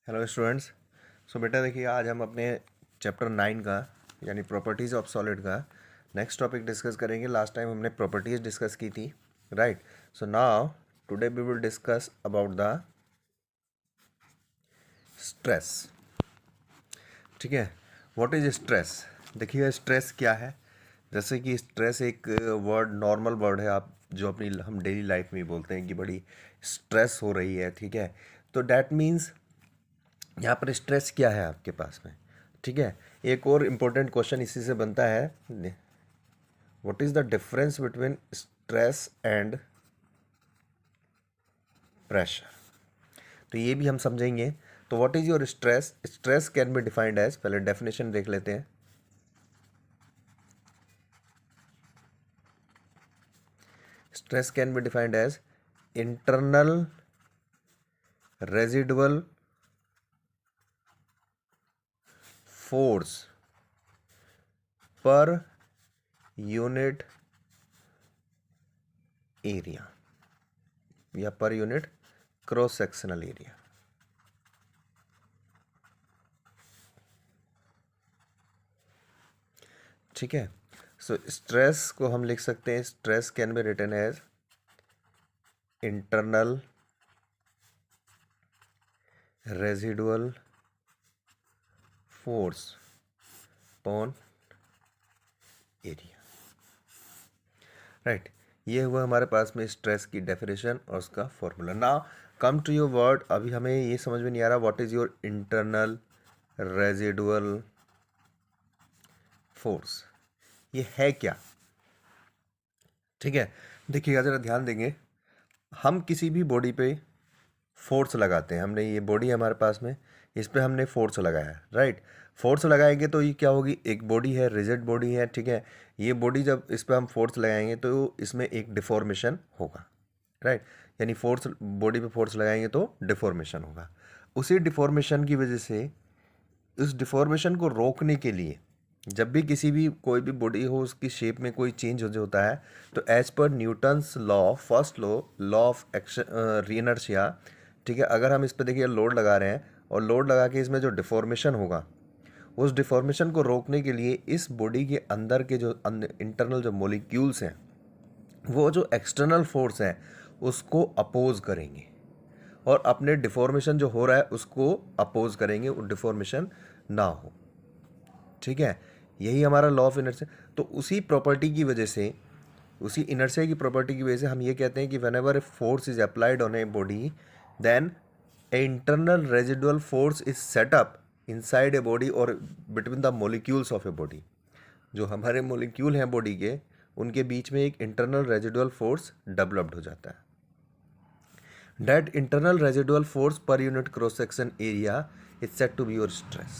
Hello students. सो बेटा देखिए, आज हम अपने चैप्टर 9 का यानी प्रॉपर्टीज़ ऑफ सॉलिड का नेक्स्ट टॉपिक डिस्कस करेंगे। लास्ट टाइम हमने प्रॉपर्टीज़ डिस्कस की थी, right. So now today we will discuss about the stress. ठीक है, व्हाट इज स्ट्रेस? देखिए स्ट्रेस क्या है। जैसे कि स्ट्रेस एक वर्ड, नॉर्मल वर्ड है, आप जो अपनी हम डेली लाइफ में बोलते हैं कि बड़ी स्ट्रेस हो रही है, ठीक है। तो डैट मीन्स यहाँ पर स्ट्रेस क्या है आपके पास में, ठीक है। एक और इम्पोर्टेंट क्वेश्चन इसी से बनता है, what is the difference between stress and pressure, तो ये भी हम समझेंगे। तो what is your stress? Stress can be defined as, पहले डेफिनेशन देख लेते हैं। Stress can be defined as internal residual force per unit area या per unit cross sectional area. ठीक है। सो स्ट्रेस को हम लिख सकते हैं, stress can be written as internal residual force on area, right. ये हुआ हमारे पास में स्ट्रेस की डेफिनेशन और उसका formula. Now come to your word. अभी हमें ये समझ में नहीं आ रहा what is your internal residual force, ये है क्या? ठीक है, देखिएगा जरा ध्यान देंगे। हम किसी भी बॉडी पे फोर्स लगाते हैं, हमने ये बॉडी हमारे पास में, इस पे हमने फोर्स लगाया, राइट। फोर्स लगाएंगे तो ये क्या होगी, एक बॉडी है, रिजिड बॉडी है, ठीक है। ये बॉडी जब इस पे हम फोर्स लगाएंगे तो इसमें एक डिफॉर्मेशन होगा, राइट। यानी फोर्स, बॉडी पे फोर्स लगाएंगे तो डिफॉर्मेशन होगा। उसी डिफॉर्मेशन की वजह से, उस डिफॉर्मेशन को रोकने के लिए, जब भी किसी भी कोई भी बॉडी हो उसकी शेप में कोई चेंज होता है, तो एज पर Newton's law, first law of action, रीइनर्शिया, ठीक है। अगर हम इस पर देखिए लोड लगा रहे हैं और लोड लगा के इसमें जो डिफॉर्मेशन होगा, उस डिफॉर्मेशन को रोकने के लिए इस बॉडी के अंदर के जो इंटरनल जो मॉलिक्यूल्स हैं, वो जो एक्सटर्नल फोर्स है उसको अपोज करेंगे और अपने डिफॉर्मेशन जो हो रहा है उसको अपोज करेंगे, वो डिफॉर्मेशन ना हो, ठीक है। यही हमारा लॉ ऑफ इनर्शिया। तो उसी प्रॉपर्टी की वजह से, उसी इनर्शिया की प्रॉपर्टी की वजह से हम ये कहते हैं कि whenever a force is applied on a body, then a internal residual force is set up inside a body और between the molecules of a body. जो हमारे मोलिक्यूल हैं बॉडी के, उनके बीच में एक इंटरनल रेजिडुअल फोर्स डेवलप्ड हो जाता है। That internal residual force per unit cross section area is said to be your stress।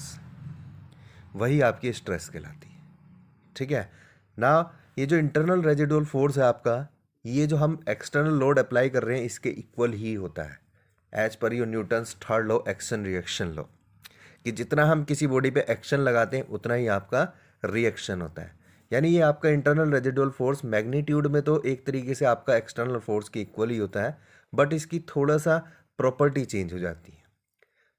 वही आपकी स्ट्रेस कहलाती है, ठीक है ना। ये जो इंटरनल रेजिडुअल फोर्स है आपका, ये जो हम एक्सटर्नल लोड अप्लाई कर रहे हैं इसके इक्वल ही होता है, as per your Newton's third law, action reaction law, कि जितना हम किसी बॉडी पे एक्शन लगाते हैं उतना ही आपका रिएक्शन होता है। यानी ये आपका इंटरनल रेजिडुअल फोर्स मैग्नीट्यूड में तो एक तरीके से आपका एक्सटर्नल फोर्स के इक्वल ही होता है, बट इसकी थोड़ा सा प्रॉपर्टी चेंज हो जाती है,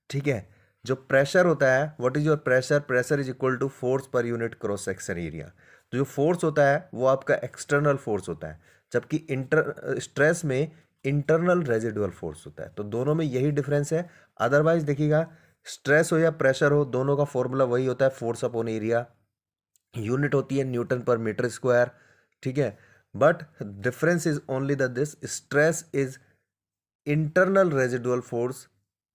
ठीक है। जो प्रेशर होता है, what is your pressure? Pressure is equal to force per unit cross section area. तो जो फोर्स होता है वो आपका एक्सटर्नल फोर्स होता है, जबकि स्ट्रेस में इंटरनल रेजिडुअल फोर्स होता है। तो दोनों में यही डिफरेंस है। अदरवाइज देखिएगा, स्ट्रेस हो या प्रेशर हो, दोनों का फॉर्मूला वही होता है, फोर्स अपॉन एरिया। यूनिट होती है न्यूटन पर मीटर स्क्वायर, ठीक है। But difference is only the this, stress is internal residual force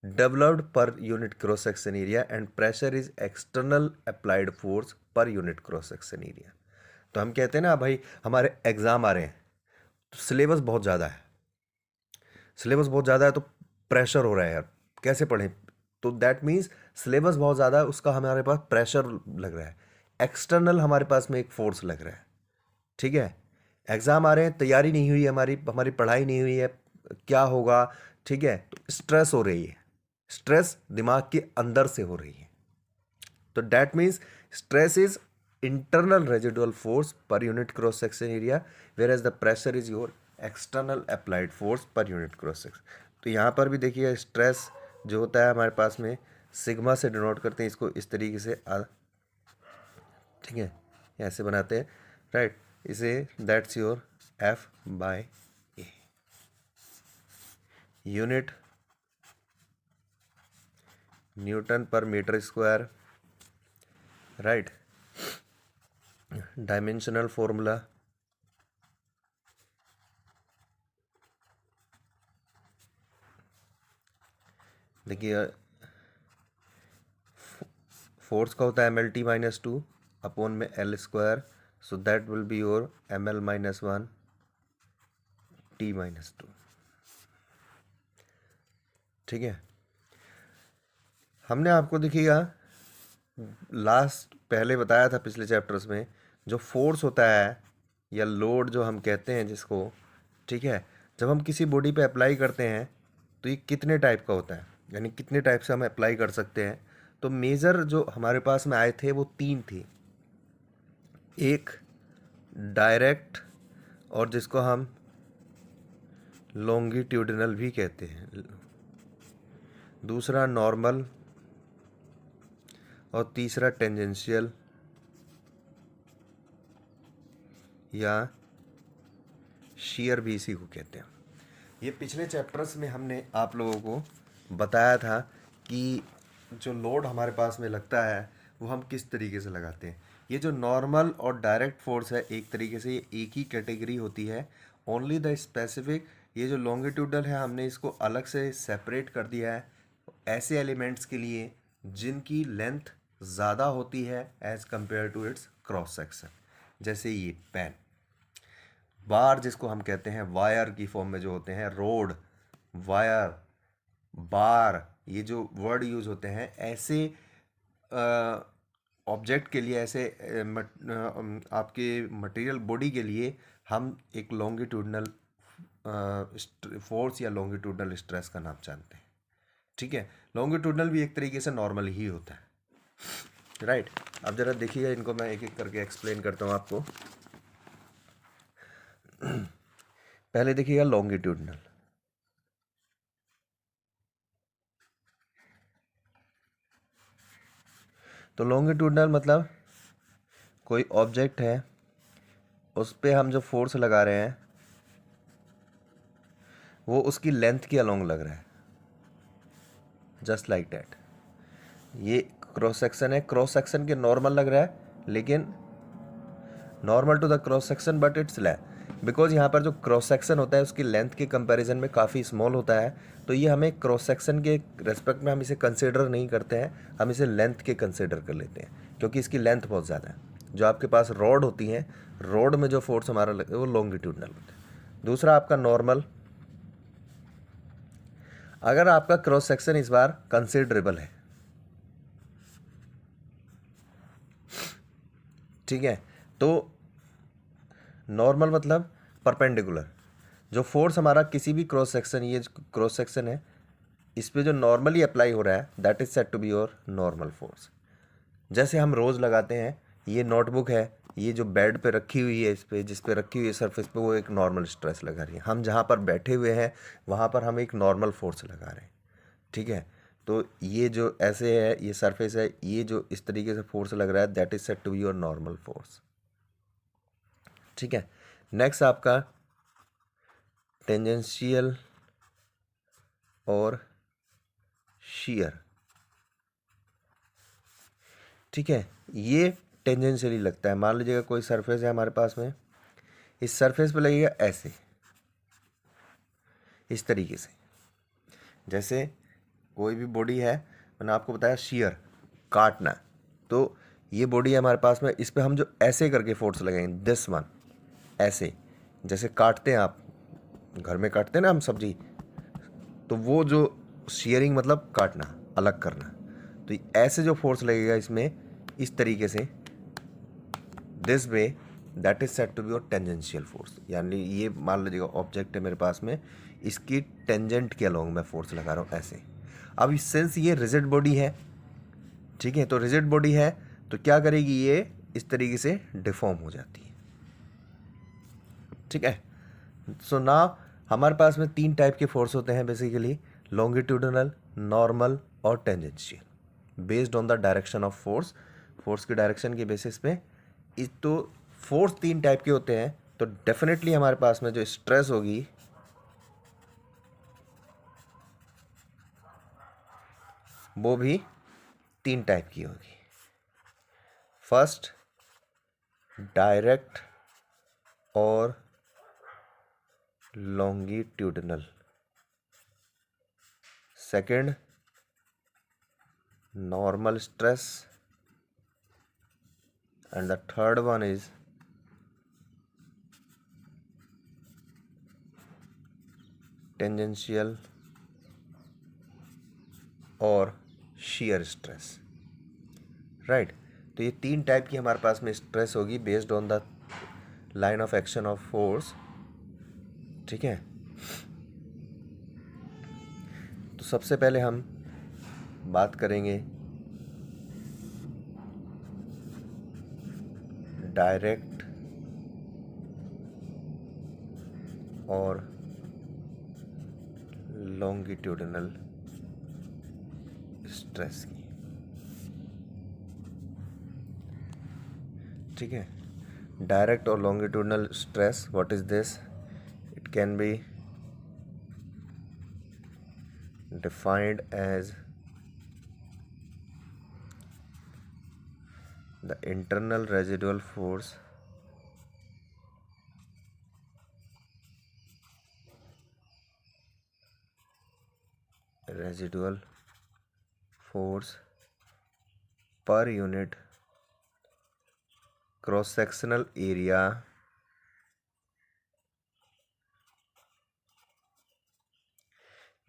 developed per unit cross section area and pressure is external applied force per unit cross section area। तो हम कहते हैं ना भाई, हमारे exam आ रहे हैं तो सिलेबस बहुत ज़्यादा है, सिलेबस बहुत ज़्यादा है तो प्रेशर हो रहा है यार, कैसे पढ़ें? तो दैट मीन्स सिलेबस बहुत ज़्यादा है, उसका हमारे पास प्रेशर लग रहा है, एक्सटर्नल हमारे पास में एक फोर्स लग रहा है, ठीक है। एग्ज़ाम आ रहे हैं, तैयारी नहीं हुई है, हमारी हमारी पढ़ाई नहीं हुई है, क्या होगा, ठीक है। तो स्ट्रेस हो रही है, स्ट्रेस दिमाग के अंदर से हो रही है। तो that means stress is internal residual force per unit cross section area, whereas the pressure is your external applied force per unit cross section. तो यहाँ पर भी देखिए स्ट्रेस जो होता है हमारे पास में सिग्मा से डिनोट करते हैं इसको इस तरीके से ठीक है, ऐसे बनाते हैं, राइट। इसे that's your F by A. Unit newton per metre square, right. Dimensional formula देखिए, फोर्स का होता है M L T minus two upon में L square, so that will be your M L minus one T minus two. ठीक है, हमने आपको देखिएगा लास्ट पहले बताया था पिछले चैप्टर्स में, जो फोर्स होता है या लोड जो हम कहते हैं जिसको, ठीक है, जब हम किसी बॉडी पे अप्लाई करते हैं तो ये कितने टाइप का होता है, यानी कितने टाइप से हम अप्लाई कर सकते हैं। तो मेजर जो हमारे पास में आए थे वो तीन थे, एक डायरेक्ट और जिसको हम लॉन्गिट्यूडिनल भी कहते हैं, दूसरा नॉर्मल और तीसरा टेंजेंशियल या शेयर भी इसी को कहते हैं। ये पिछले चैप्टर्स में हमने आप लोगों को बताया था कि जो लोड हमारे पास में लगता है वो हम किस तरीके से लगाते हैं। ये जो नॉर्मल और डायरेक्ट फोर्स है एक तरीके से ये एक ही कैटेगरी होती है, ओनली द स्पेसिफिक। ये जो लॉन्गिट्यूडल है हमने इसको अलग से सेपरेट कर दिया है ऐसे एलिमेंट्स के लिए जिनकी लेंथ ज़्यादा होती है as compare to its cross section, जैसे ये पेन, बार जिसको हम कहते हैं वायर की फॉर्म में जो होते हैं, रोड, वायर, बार, ये जो वर्ड यूज़ होते हैं ऐसे ऑब्जेक्ट के लिए, ऐसे आपके मटेरियल बॉडी के लिए हम एक लॉन्गिट्यूडनल फोर्स या लॉन्गिट्यूडनल स्ट्रेस का नाम जानते हैं। ठीक है, लॉन्गिट्यूडनल भी एक तरीके से नॉर्मल ही होता है, राइट। अब जरा देखिएगा, इनको मैं एक एक करके एक्सप्लेन करता हूँ आपको। पहले देखिएगा लॉन्गिट्यूडनल। तो लॉन्गिट्यूडनल मतलब कोई ऑब्जेक्ट है उस पर हम जो फोर्स लगा रहे हैं वो उसकी लेंथ के अलोंग लग रहा है, जस्ट लाइक दैट। ये क्रॉस सेक्शन है, क्रॉस सेक्शन के नॉर्मल लग रहा है, लेकिन normal to the cross section but it's less, because यहाँ पर जो क्रॉस सेक्शन होता है उसकी लेंथ के कंपैरिजन में काफ़ी स्मॉल होता है, तो ये हमें क्रॉस सेक्शन के रेस्पेक्ट में हम इसे कंसिडर नहीं करते हैं, हम इसे लेंथ के कंसिडर कर लेते हैं क्योंकि इसकी लेंथ बहुत ज़्यादा है। जो आपके पास रॉड होती हैं, रॉड में जो फोर्स हमारा लगता है वो लॉन्गिट्यूडनल होता है। दूसरा आपका नॉर्मल, अगर आपका क्रॉस सेक्शन इस बार कंसिडरेबल है, ठीक है, तो नॉर्मल मतलब परपेंडिकुलर, जो फोर्स हमारा किसी भी क्रॉस सेक्शन, ये क्रॉस सेक्शन है, इस पे जो नॉर्मली अप्लाई हो रहा है that is said to be your normal force. जैसे हम रोज़ लगाते हैं, ये नोटबुक है, ये जो बेड पे रखी हुई है, इस पे जिस पे रखी हुई है सरफेस पे, वो एक नॉर्मल स्ट्रेस लगा रही है। हम जहाँ पर बैठे हुए हैं वहाँ पर हम एक नॉर्मल फोर्स लगा रहे हैं, ठीक है। तो ये जो ऐसे है, ये सरफेस है, ये जो इस तरीके से फोर्स लग रहा है that is said to be your normal force, ठीक है। नेक्स्ट आपका टेंजेंशियल और शियर, ठीक है। ये टेंजेंशियली लगता है। मान लीजिएगा कोई सरफेस है हमारे पास में, इस सरफेस पे लगेगा ऐसे, इस तरीके से। जैसे कोई भी बॉडी है, मैंने आपको बताया शियर, काटना, तो ये बॉडी है हमारे पास में, इस पे हम जो ऐसे करके फोर्स लगाएंगे, दिस वन, ऐसे जैसे काटते हैं आप घर में काटते हैं ना हम सब्जी, तो वो जो शियरिंग मतलब काटना, अलग करना, तो ऐसे जो फोर्स लगेगा इसमें इस तरीके से, this way, that is said to be your tangential force. यानी ये मान लीजिएगा ऑब्जेक्ट है मेरे पास में, इसकी टेंजेंट के अलोंग मैं फोर्स लगा रहा हूँ ऐसे। अब सिंस ये रिजिड बॉडी है, ठीक है, तो रिजिड बॉडी है तो क्या करेगी, ये इस तरीके से डिफॉर्म हो जाती है, ठीक है। सो नाउ हमारे पास में तीन टाइप के फोर्स होते हैं बेसिकली, लॉन्गिट्यूडनल, नॉर्मल और tangential based on the direction of force. Force की डायरेक्शन के बेसिस पे इस तो फोर्स तीन टाइप के होते हैं, तो डेफिनेटली हमारे पास में जो स्ट्रेस होगी वो भी तीन टाइप की होगी। फर्स्ट डायरेक्ट और longitudinal, second normal stress, and the third one is tangential और shear stress, राइट। तो ये तीन टाइप की हमारे पास में स्ट्रेस होगी based on the line of action of force, ठीक है। तो सबसे पहले हम बात करेंगे डायरेक्ट और लॉन्गिट्यूडनल स्ट्रेस की, ठीक है। डायरेक्ट और longitudinal stress, what is this? It can B defined as the internal residual force per unit cross sectional area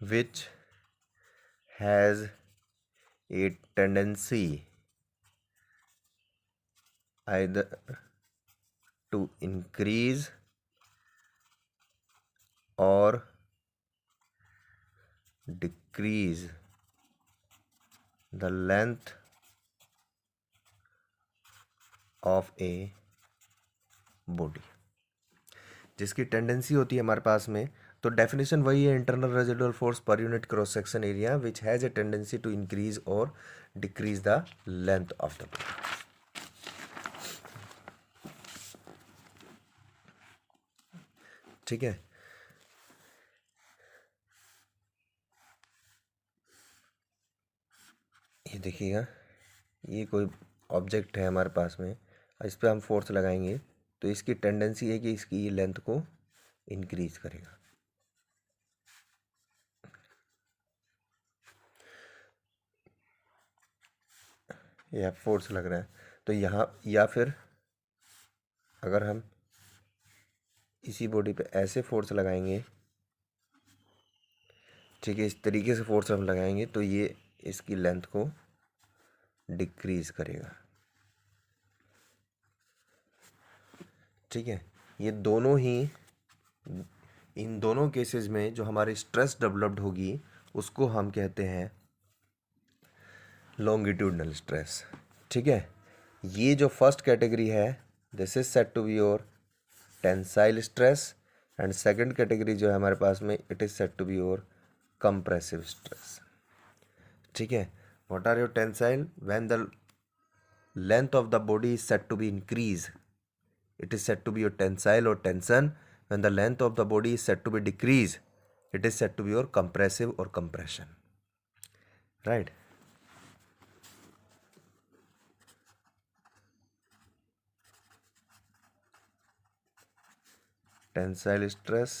which has a tendency either to increase or decrease the length of a body, जिसकी tendency होती है हमारे पास में। तो definition वही है, internal residual force per unit cross section area which has a tendency to increase और decrease the length of the body, ठीक है। ये देखिएगा, ये कोई ऑब्जेक्ट है हमारे पास में, इस पर हम फोर्स लगाएंगे तो इसकी टेंडेंसी है कि इसकी लेंथ को इंक्रीज करेगा। यह फोर्स लग रहा है तो यहाँ, या फिर अगर हम इसी बॉडी पे ऐसे फोर्स लगाएंगे, ठीक है, इस तरीके से फोर्स हम लगाएंगे तो ये इसकी लेंथ को डिक्रीज करेगा, ठीक है। ये दोनों ही, इन दोनों केसेस में जो हमारी स्ट्रेस डेवलप्ड होगी उसको हम कहते हैं लॉन्गिट्यूडनल स्ट्रेस, ठीक है। ये जो फर्स्ट कैटेगरी है this is said to be your tensile stress, and second category जो है हमारे पास में it is said to be your compressive stress, ठीक है। What are your tensile? When the length of the body is said to be increase, it is said to be your tensile or tension. When the length of the body is said to be decrease, it is said to be your compressive or compression, right? Tensile stress,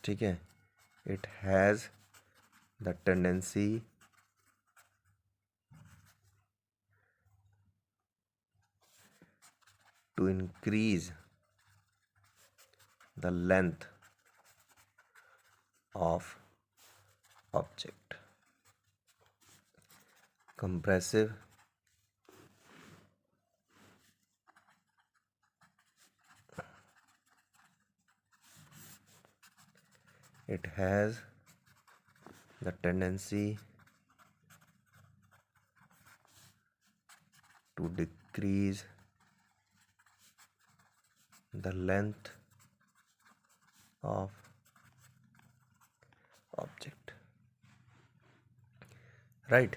ठीक है, it has the tendency to increase the length of object. Compressive, it has the tendency to decrease the length of right.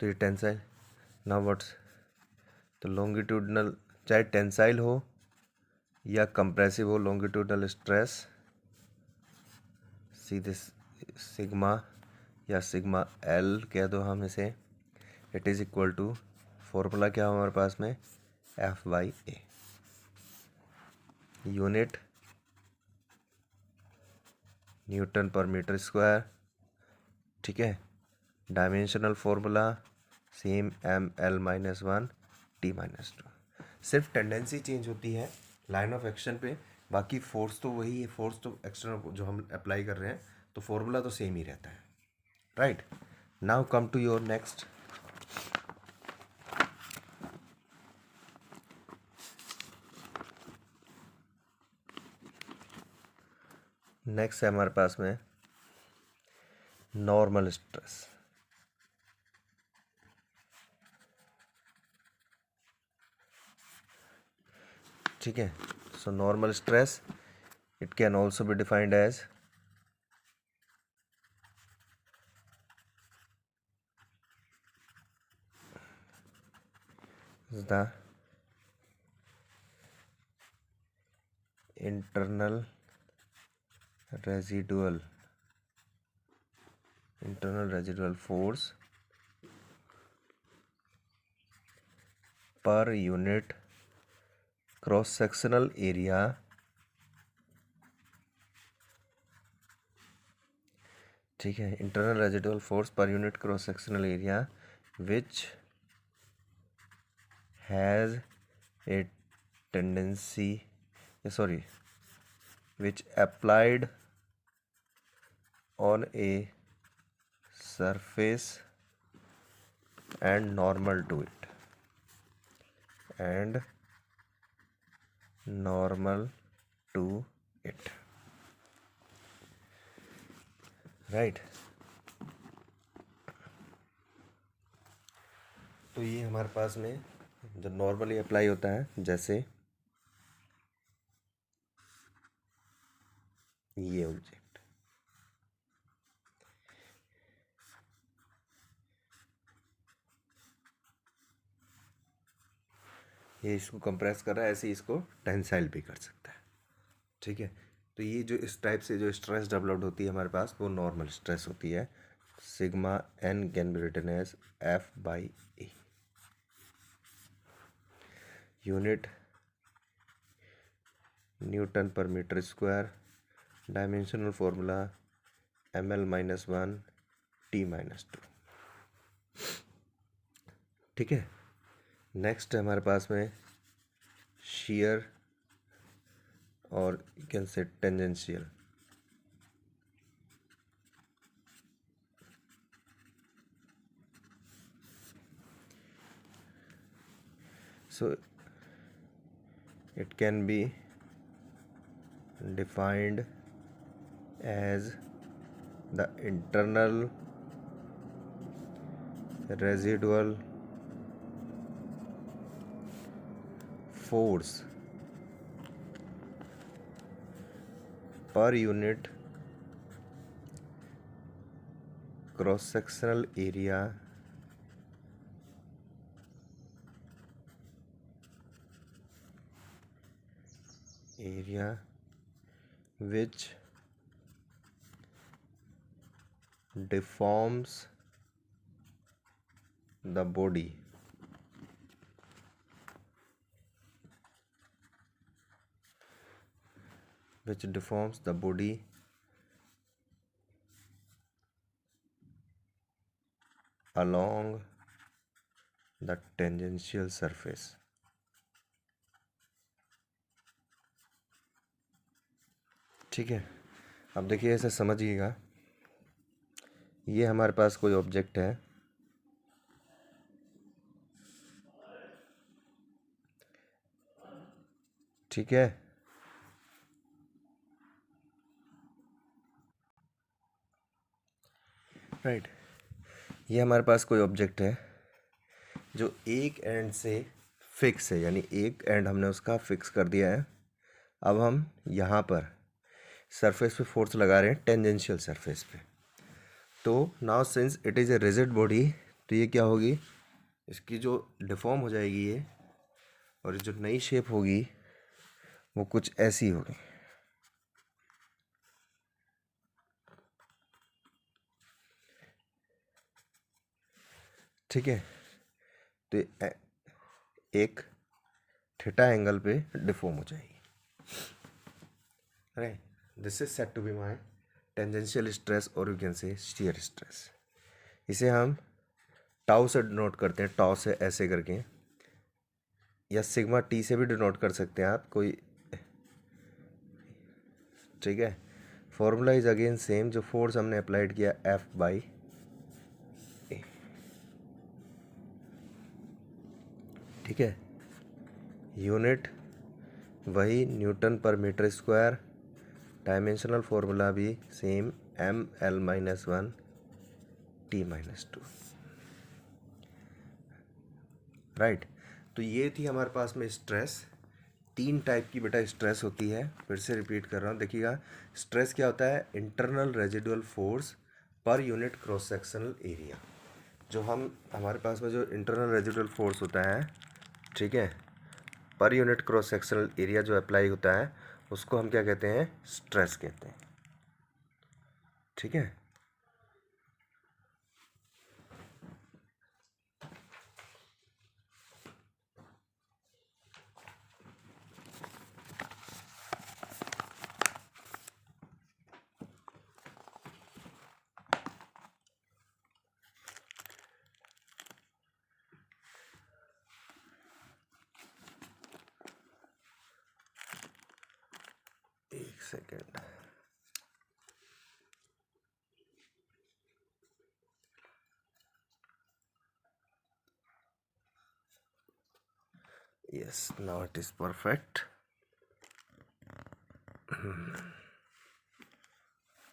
तो ये tensile. Now what's, तो longitudinal, चाहे tensile हो या compressive हो, longitudinal stress सीधे सिग्मा या सिग्मा एल कह दो हम इसे, it is equal to, formula क्या हो हमारे पास में, F by A. Unit newton per metre square, ठीक है। Dimensional formula same, M L minus one T minus two. सिर्फ टेंडेंसी चेंज होती है लाइन ऑफ एक्शन पे, बाकी फोर्स तो वही है, फोर्स तो एक्सटर्नल जो हम अप्लाई कर रहे हैं, तो फॉर्मूला तो सेम ही रहता है, right. Now come to your next. Next है हमारे पास में नॉर्मल स्ट्रेस। ठीक है, so normal stress it can also be defined as the internal residual force per unit cross sectional area ठीक है, internal residual force per unit cross sectional area which has a tendency, which applied on a surface and normal to it, right. तो ये हमारे पास में जो normally apply होता है, जैसे ये ऑब्जेक्ट, ये इसको कंप्रेस कर रहा है, ऐसे इसको टेंसाइल भी कर सकता है, ठीक है। तो ये जो इस टाइप से जो स्ट्रेस डेवलप्ड होती है हमारे पास, वो नॉर्मल स्ट्रेस होती है। Sigma N can be written as F by A. Unit newton per metre square, dimensional formula M L minus one T minus two, ठीक है। नेक्स्ट है हमारे पास में shear और you can say tangential। So it can be defined as the internal residual force per unit cross sectional area which deforms the body along the tangential surface। ठीक है, अब देखिए ऐसे समझिएगा, ये हमारे पास कोई ऑब्जेक्ट है, ठीक है। राइट, ये हमारे पास कोई ऑब्जेक्ट है जो एक एंड से फिक्स है, यानी एक एंड हमने उसका फिक्स कर दिया है। अब हम यहाँ पर सरफेस पे फोर्स लगा रहे हैं, टेंजेंशियल सरफेस पे। तो now since it is a rigid body, तो ये क्या होगी, इसकी जो डिफॉर्म हो जाएगी ये, और जो नई शेप होगी वो कुछ ऐसी होगी। ठीक है, तो एक थीटा एंगल पे डिफॉर्म हो जाएगी। Right, this is said to be my tangential stress, और you can say shear stress. इसे हम टाउ से डिनोट करते हैं, टाउ से ऐसे करके, या सिग्मा टी से भी डिनोट कर सकते हैं आप कोई। ठीक है, फॉर्मूला इज अगेन सेम, जो फोर्स हमने अप्लाइड किया F बाई ए। ठीक है, यूनिट वही Newton per metre square, dimensional formula भी सेम ML-1 T-2। राइट, तो ये थी हमारे पास में स्ट्रेस। 3 टाइप की बेटा स्ट्रेस होती है, फिर से रिपीट कर रहा हूँ, देखिएगा। स्ट्रेस क्या होता है, internal residual force per unit cross sectional area. जो हमारे पास में जो इंटरनल रेजिडुअल फोर्स होता है, ठीक है, पर यूनिट क्रॉस सेक्शनल एरिया जो अप्लाई होता है, उसको हम क्या कहते हैं, स्ट्रेस कहते हैं। ठीक है, एक second. Yes, now it is perfect.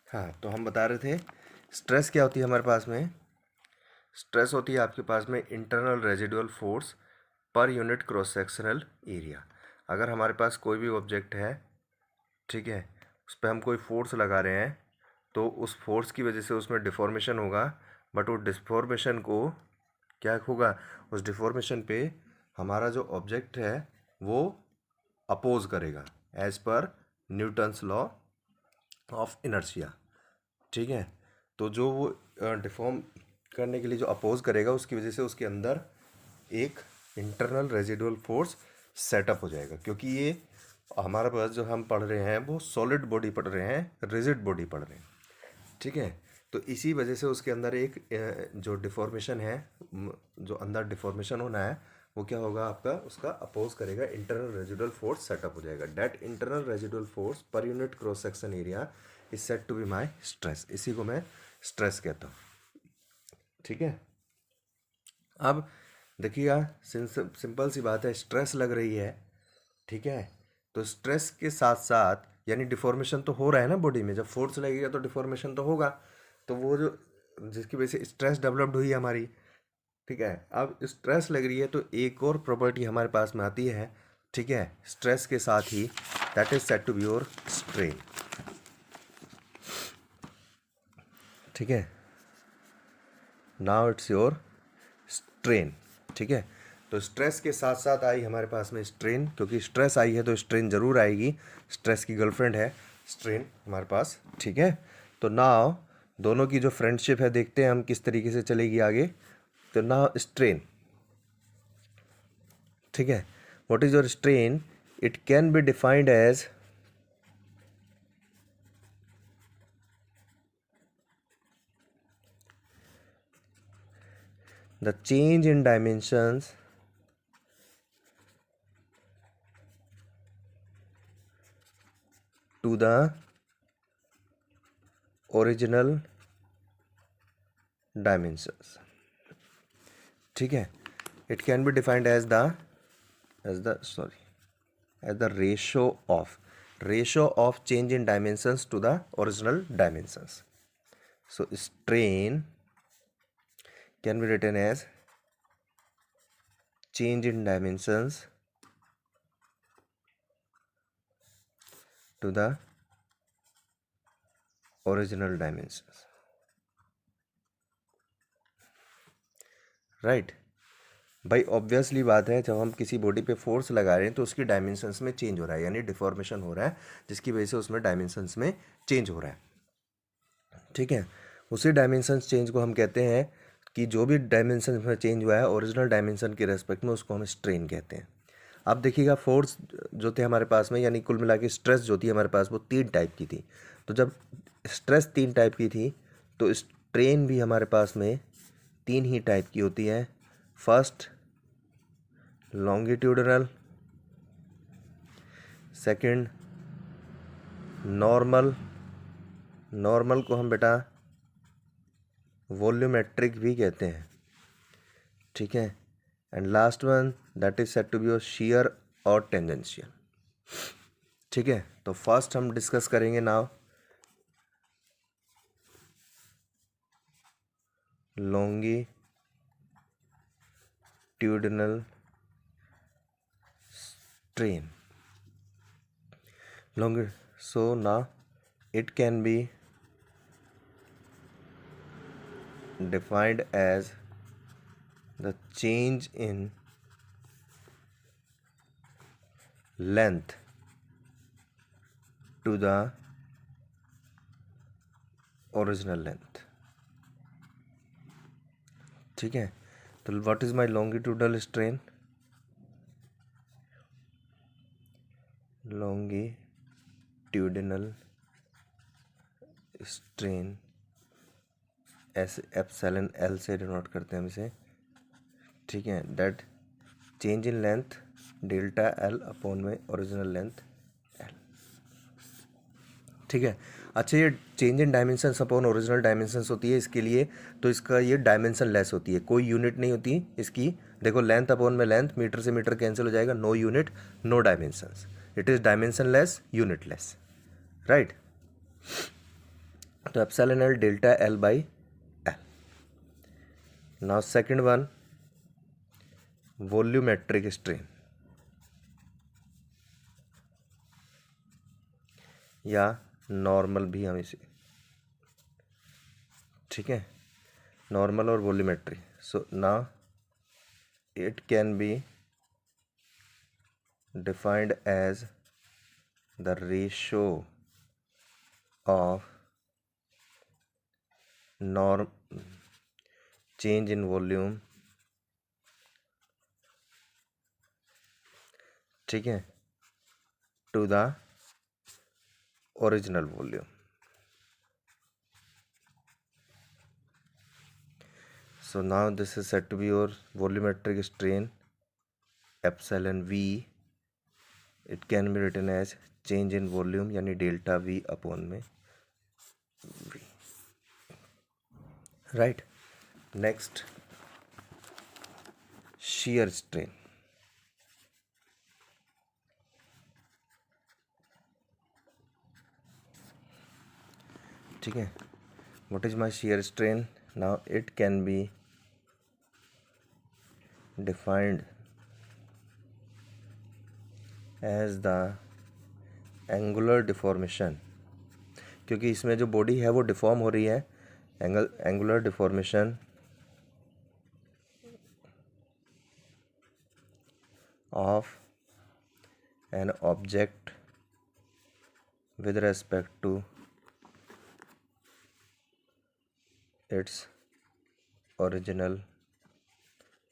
हाँ, तो हम बता रहे थे स्ट्रेस क्या होती है हमारे पास में। स्ट्रेस होती है आपके पास में internal residual force per unit cross sectional area. अगर हमारे पास कोई भी ऑब्जेक्ट है, ठीक है, उस पर हम कोई फोर्स लगा रहे हैं, तो उस फोर्स की वजह से उसमें डिफॉर्मेशन होगा, बट वो डिफॉर्मेशन को क्या होगा, उस डिफॉर्मेशन पे हमारा जो ऑब्जेक्ट है वो अपोज करेगा एज पर न्यूटन्स लॉ ऑफ इनर्शिया। ठीक है, तो जो वो डिफॉर्म करने के लिए जो अपोज करेगा, उसकी वजह से उसके अंदर एक इंटरनल रेजिडुअल फोर्स सेटअप हो जाएगा, क्योंकि ये हमारे पास जो हम पढ़ रहे हैं वो सॉलिड बॉडी पढ़ रहे हैं, रिजिड बॉडी पढ़ रहे हैं। ठीक है, तो इसी वजह से उसके अंदर एक जो डिफॉर्मेशन है, जो अंदर डिफॉर्मेशन होना है, वो क्या होगा आपका, उसका अपोज करेगा, इंटरनल रेजिडुअल फोर्स सेटअप हो जाएगा। That internal residual force per unit cross section area is said to be my stress. इसी को मैं स्ट्रेस कहता हूँ। ठीक है, अब देखिएगा, सिंपल सी बात है, स्ट्रेस लग रही है, ठीक है, तो स्ट्रेस के साथ साथ यानी डिफॉर्मेशन तो हो रहा है ना बॉडी में, जब फोर्स लगेगा तो डिफॉर्मेशन तो होगा, तो वो जो जिसकी वजह से स्ट्रेस डेवलप्ड हुई है हमारी। ठीक है, अब स्ट्रेस लग रही है तो एक और प्रॉपर्टी हमारे पास में आती है, ठीक है, स्ट्रेस के साथ ही, that is said to be your strain. ठीक है, नाउ इट्स योर स्ट्रेन। ठीक है, तो स्ट्रेस के साथ साथ आई हमारे पास में स्ट्रेन, क्योंकि स्ट्रेस आई है तो स्ट्रेन जरूर आएगी, स्ट्रेस की गर्लफ्रेंड है स्ट्रेन हमारे पास। ठीक है, तो नाउ दोनों की जो फ्रेंडशिप है, देखते हैं हम किस तरीके से चलेगी आगे। तो नाउ स्ट्रेन, ठीक है, what is your strain, it can be defined as the change in dimensions to the original dimensions. ठीक है, it can be defined as the ratio of change in dimensions to the original dimensions. So strain can be written as change in dimensions to the original dimensions. Right. भाई obviously बात है, जब हम किसी body पे force लगा रहे हैं तो उसकी डायमेंशंस में चेंज हो रहा है, यानी डिफॉर्मेशन हो रहा है, जिसकी वजह से उसमें डायमेंशंस में चेंज हो रहा है। ठीक है, उसी डायमेंशंस चेंज को हम कहते हैं कि जो भी डायमेंशन में चेंज हुआ है ओरिजिनल डायमेंशन के रेस्पेक्ट में, उसको हम स्ट्रेन कहते हैं। अब देखिएगा, फोर्स जो थे हमारे पास में, यानी कुल मिला के स्ट्रेस जो थी हमारे पास, वो 3 टाइप की थी। तो जब स्ट्रेस 3 टाइप की थी तो स्ट्रेन भी हमारे पास में 3 ही टाइप की होती है। First longitudinal, second normal, normal को हम बेटा वॉल्यूमेट्रिक भी कहते हैं। ठीक है, and last one that is said to be shear और टेंजेंशियल। ठीक है, तो फर्स्ट हम डिस्कस करेंगे now longitudinal strain. So now it can be defined as the change in length to the original length. ठीक है, तो what is my longitudinal strain? Longitudinal strain ऐसे एप्सिलॉन एल से डिनोट करते हैं हम इसे। ठीक है, that change in length delta L upon में ओरिजिनल लेंथ एल। ठीक है, अच्छा, ये change in dimensions upon original dimensions होती है इसके लिए, तो इसका ये डायमेंशन लेस होती है, कोई यूनिट नहीं होती इसकी। देखो, लेंथ अपॉन में लेंथ, मीटर से मीटर कैंसिल हो जाएगा, no unit no dimensions, it is dimensionless unitless, right. तो epsilon L delta L by L. Now second one volumetric strain, या नॉर्मल भी हम इसे, ठीक है, नॉर्मल और volumetry. So now it can be defined as the ratio of norm change in volume, ठीक है, to the original volume. So now this is said to be your volumetric strain epsilon v. It can be written as change in volume, यानी delta v upon में v, right. Next shear strain। ठीक है, what is my shear strain? Now it can be defined as the angular deformation, क्योंकि इसमें जो body है वो deform हो रही है, angular deformation of an object with respect to its original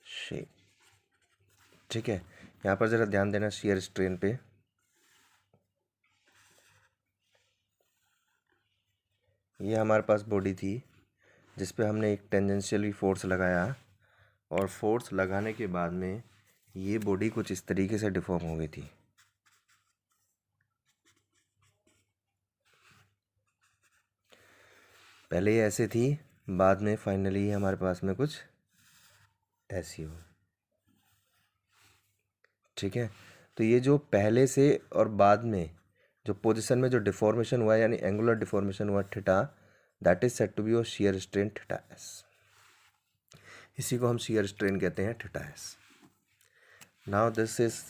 shape। ठीक है, यहाँ पर ज़रा ध्यान देना shear strain पे। ये हमारे पास बॉडी थी जिस पे हमने एक टेंजेंशियली फोर्स लगाया, और फोर्स लगाने के बाद में ये बॉडी कुछ इस तरीके से डिफॉर्म हो गई थी। पहले ये ऐसे थी, बाद में फाइनली हमारे पास में कुछ ऐसी हो। ठीक है, तो ये जो पहले से और बाद में जो पोजीशन में जो डिफॉर्मेशन हुआ, यानी एंगुलर डिफॉर्मेशन हुआ theta, that is said to be your shear strain theta S. इसी को हम शियर स्ट्रेन कहते हैं, theta S. Now this is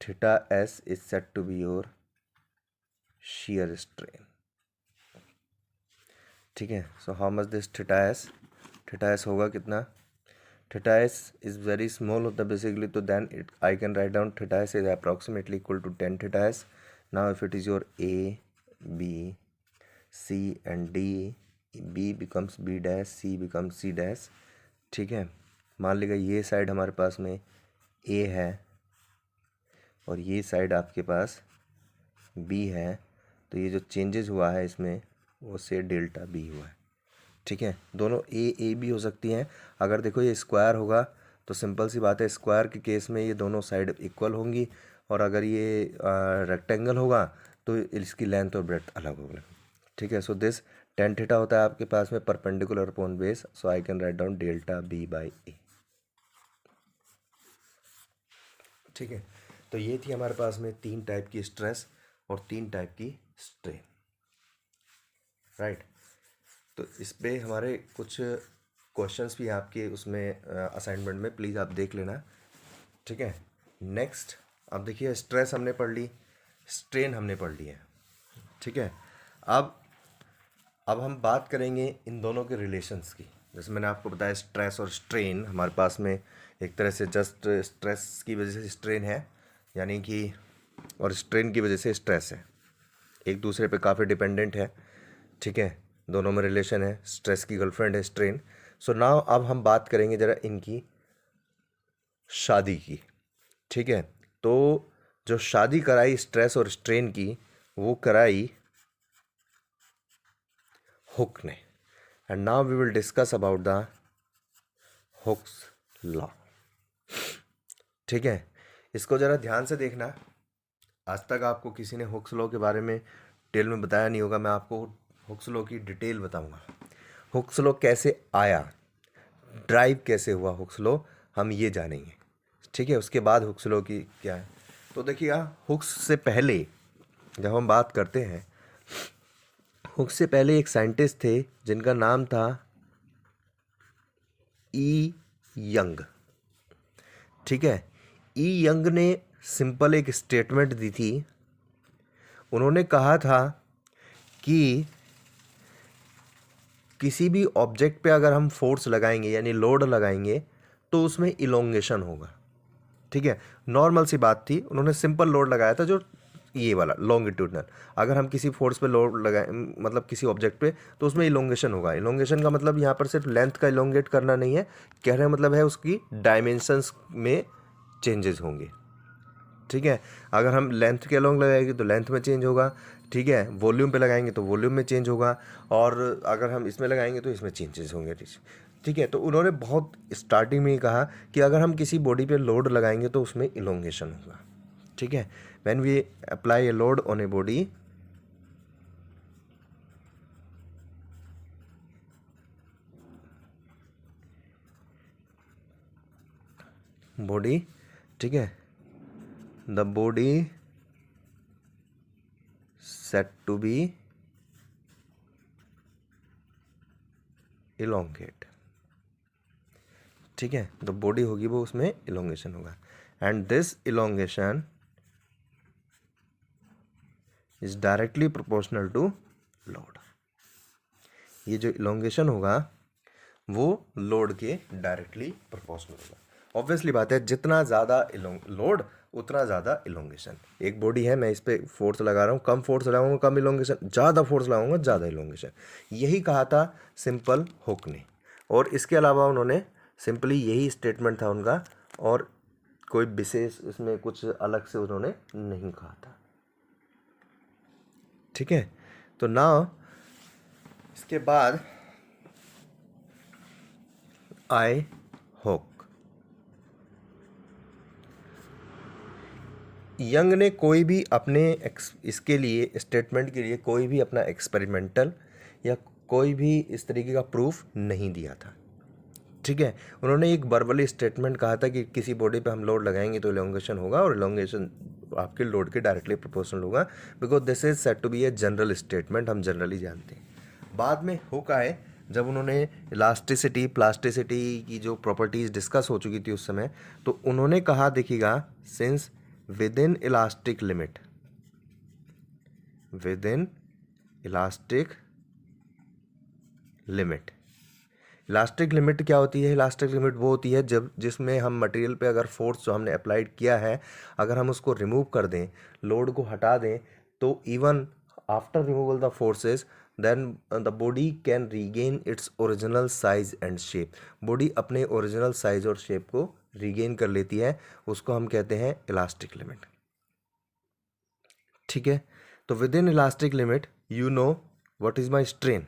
theta S is said to be your shear strain. ठीक है, so how much this theta S? Theta S होगा कितना? theta s is very small होता है basically, तो then I can write down theta s is approximately equal to 10 theta s. Now if it is your A, B, C and D, B becomes B dash, C becomes C dash. ठीक है, मान लीजिए ये side हमारे पास में A है और ये साइड आपके पास B है, तो ये जो चेंजेस हुआ है इसमें वो से डेल्टा B हुआ है. ठीक है, दोनों ए भी हो सकती हैं. अगर देखो ये स्क्वायर होगा तो सिंपल सी बात है, स्क्वायर के केस में ये दोनों साइड इक्वल होंगी, और अगर ये रेक्टेंगल होगा तो इसकी लेंथ और ब्रेड्थ अलग होगी. ठीक है, सो दिस टेन थीटा होता है आपके पास में perpendicular upon base, so I can write down delta B by A. ठीक है, तो ये थी हमारे पास में 3 टाइप की स्ट्रेस और 3 टाइप की स्ट्रेन. राइट, तो इस पे हमारे कुछ क्वेश्चंस भी आपके उसमें असाइनमेंट में प्लीज़ आप देख लेना. ठीक है, नेक्स्ट अब देखिए, स्ट्रेस हमने पढ़ ली, स्ट्रेन हमने पढ़ ली है. ठीक है, अब हम बात करेंगे इन दोनों के रिलेशंस की. जैसे मैंने आपको बताया स्ट्रेस और स्ट्रेन हमारे पास में एक तरह से जस्ट स्ट्रेस की वजह से स्ट्रेन है, यानी कि, और स्ट्रेन की वजह से स्ट्रेस है, एक दूसरे पे काफ़ी डिपेंडेंट है. ठीक है, दोनों में रिलेशन है, स्ट्रेस की गर्लफ्रेंड है स्ट्रेन. सो नाउ अब हम बात करेंगे ज़रा इनकी शादी की. ठीक है, तो जो शादी कराई स्ट्रेस और स्ट्रेन की वो कराई हुक ने. And now we will discuss about the Hooke's law. ठीक है, इसको ज़रा ध्यान से देखना. आज तक आपको किसी ने हुक्स लॉ के बारे में डिटेल में बताया नहीं होगा, मैं आपको हुक्स लॉ की डिटेल बताऊंगा. हुक्स लॉ कैसे आया, ड्राइव कैसे हुआ हुक्स लॉ, हम ये जानेंगे. ठीक है, उसके बाद हुक्स लॉ की क्या है. तो देखिएगा, हुक्स से पहले जब हम बात करते हैं, हुक्स से पहले एक साइंटिस्ट थे जिनका नाम था ई यंग. ठीक है, ई यंग ने सिंपल एक स्टेटमेंट दी थी. उन्होंने कहा था कि किसी भी ऑब्जेक्ट पे अगर हम फोर्स लगाएंगे यानी लोड लगाएंगे तो उसमें इलोंगेशन होगा. ठीक है, नॉर्मल सी बात थी. उन्होंने सिंपल लोड लगाया था जो ये वाला लॉन्गिट्यूडनल. अगर हम किसी फोर्स पे लोड लगाए, मतलब किसी ऑब्जेक्ट पे, तो उसमें इलोंगेशन होगा. इलोंगेशन का मतलब यहाँ पर सिर्फ लेंथ का इलोंगेट करना नहीं है, कहने का मतलब है उसकी डायमेंशंस में चेंजेस होंगे. ठीक है, अगर हम लेंथ के अलोंग लगाएंगे तो लेंथ में चेंज होगा. ठीक है, वॉल्यूम पे लगाएंगे तो वॉल्यूम में चेंज होगा, और अगर हम इसमें लगाएंगे तो इसमें चेंजेस होंगे. ठीक है, तो उन्होंने बहुत स्टार्टिंग में ही कहा कि अगर हम किसी बॉडी पे लोड लगाएंगे तो उसमें इलोंगेशन होगा. ठीक है, when we apply a load on a body, ठीक है, the body said to be elongate. ठीक है, तो बॉडी होगी वो उसमें इलोंगेशन होगा. And this elongation is directly proportional to load. ये जो इलोंगेशन होगा वो लोड के डायरेक्टली प्रोपोर्शनल होगा. ऑब्वियसली बात है, जितना ज़्यादा लोड उतना ज़्यादा इलोंगेशन. एक बॉडी है, मैं इस पर फोर्स लगा रहा हूँ, कम फोर्स लगाऊंगा कम इलोंगेशन, ज़्यादा फोर्स लगाऊंगा ज़्यादा इलोंगेशन. यही कहा था सिंपल हुक ने. और इसके अलावा उन्होंने सिंपली यही स्टेटमेंट था उनका, और कोई विशेष इसमें कुछ अलग से उन्होंने नहीं कहा था. ठीक है, तो नाउ इसके बाद आई हुक. यंग ने कोई भी अपने इसके लिए स्टेटमेंट के लिए कोई भी अपना एक्सपेरिमेंटल या कोई भी इस तरीके का प्रूफ नहीं दिया था. ठीक है, उन्होंने एक वर्बली स्टेटमेंट कहा था कि किसी बॉडी पे हम लोड लगाएंगे तो इलोंगेशन होगा, और इलोंगेशन आपके लोड के डायरेक्टली प्रोपोर्शनल होगा, because this is said to be a general statement, हम जनरली जानते हैं. बाद में हुक आए, जब उन्होंने इलास्टिसिटी प्लास्टिसिटी की जो प्रॉपर्टीज़ डिस्कस हो चुकी थी उस समय, तो उन्होंने कहा देखिएगा, since within elastic limit, elastic limit क्या होती है? इलास्टिक लिमिट वो होती है जब जिसमें हम मटेरियल पे अगर फोर्स जो हमने अप्लाइड किया है अगर हम उसको रिमूव कर दें, लोड को हटा दें, तो even after removal the forces then the body can regain its original size and shape. Body अपने ओरिजिनल साइज और शेप को रीगेन कर लेती है, उसको हम कहते हैं इलास्टिक लिमिट। ठीक है, तो with in elastic limit you know what is my strain.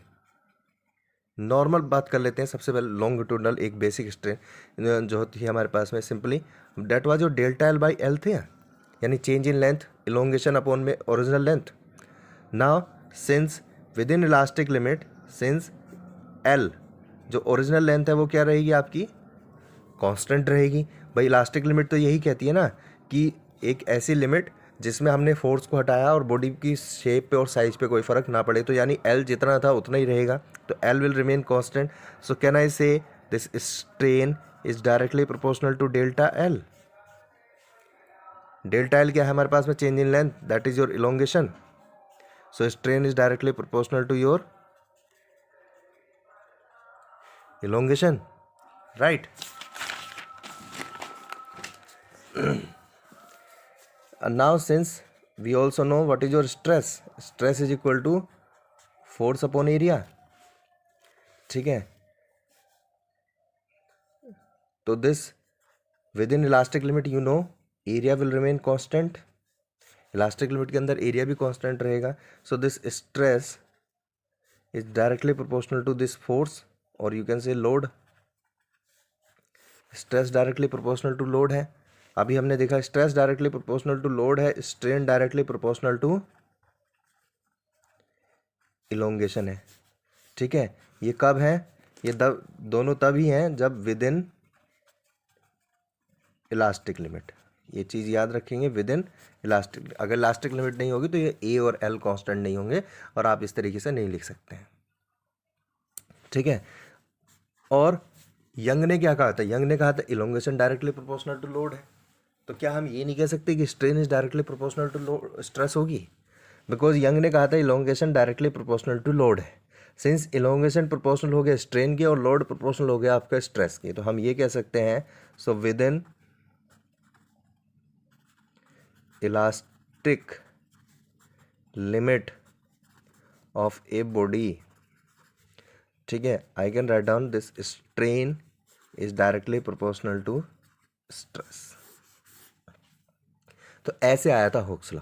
Normal बात कर लेते हैं सबसे पहले, लॉन्गिट्यूडनल एक बेसिक स्ट्रेन जो होती है हमारे पास में, simply that was your delta L by L थे, यानी change in length, elongation upon में original length. Now since within elastic limit, since L जो ओरिजिनल लेंथ है वो क्या रहेगी आपकी? कांस्टेंट रहेगी। भाई इलास्टिक लिमिट तो यही कहती है ना कि एक ऐसी लिमिट जिसमें हमने फोर्स को हटाया और बॉडी की शेप पे और साइज पे कोई फर्क ना पड़े, तो यानी एल जितना था उतना ही रहेगा, तो L will remain constant. So can I say this strain is directly proportional to delta L. Delta L क्या है हमारे पास में? Change in length, that is your elongation. So strain is directly proportional to your elongation, right. And now since we also know what is your stress, stress is equal to force upon area, ठीक है। तो this within elastic limit you know area will remain constant, elastic limit के अंदर area भी constant रहेगा। So this stress is directly proportional to this force, और you can say load. Stress directly proportional to load है, अभी हमने देखा stress directly proportional to load है, strain directly proportional to elongation है। ठीक है, ये कब है? ये दोनों तब ही हैं जब विद इन इलास्टिक लिमिट। ये चीज़ याद रखेंगे, विद इन इलास्टिक। अगर इलास्टिक लिमिट नहीं होगी तो ये ए और एल कांस्टेंट नहीं होंगे और आप इस तरीके से नहीं लिख सकते हैं। ठीक है, और यंग ने क्या कहा था? यंग ने कहा था elongation directly proportional to load है, तो क्या हम ये नहीं कह सकते कि strain is directly proportional to load stress होगी? बिकॉज यंग ने कहा था elongation directly proportional to load है। सिंस इलोंगेशन प्रोपोर्शनल हो गया स्ट्रेन की और लोड प्रोपोर्शनल हो गया आपका स्ट्रेस की, तो हम ये कह सकते हैं so within elastic limit of a body, ठीक है, I can write down this strain is directly proportional to stress. तो ऐसे आया था हुक्स लॉ।